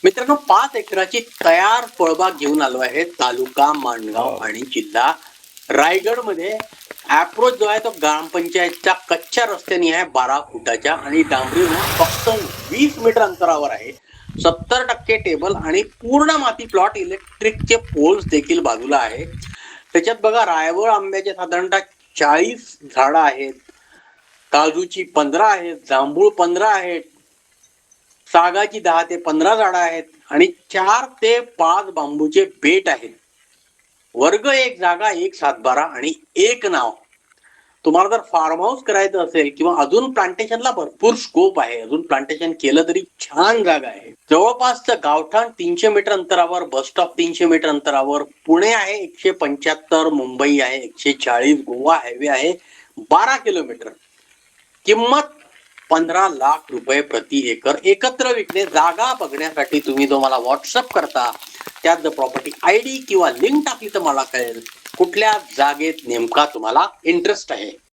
मित्रांनो, 5 एकराची तयार फळबाग घेऊन आलो आहे. तालुका माणगाव आणि जिल्हा रायगड मध्ये. अप्रोच जो आहे तो ग्रामपंचायतच्या कच्च्या रस्त्याने आहे, 12 फुटाच्या, आणि डांबरी रोड फक्त 20 मीटर अंतरावर आहे. 70% टेबल आणि पूर्ण माती प्लॉट. इलेक्ट्रिकचे पोल्स देखील बाजूला आहे. त्याच्यात बघा, रायवळ आंब्याचे साधारणतः 40 झाडं आहेत, काजूची 15 आहेत, जांभूळ 15 आहेत, सागाची 10 ते 15 झाडं आहेत आणि 4 ते 5 बांबूचे बेट आहेत. वर्ग एक जागा, एक सातबारा आणि एक नाव. तुम्हाला जर फार्म हाऊस करायचं असेल किंवा अजून प्लांटेशनला भरपूर स्कोप आहे, अजून प्लांटेशन केलं तरी छान जागा आहे. जवळपासचं गावठाण 300 मीटर अंतरावर, बस स्टॉप 300 मीटर अंतरावर, पुणे आहे 175, मुंबई आहे 140, गोवा हायवे आहे 12 किलोमीटर. किंमत 15 लाख रुपये प्रति एकर. एकत्र विकणे. जागा बघण्यासाठी तुम्ही जो मला व्हॉट्सअप करता त्यात जर प्रॉपर्टी ID किंवा लिंक टाकली तर मला कळेल कुठल्या जागेत नेमका तुम्हाला इंटरेस्ट आहे.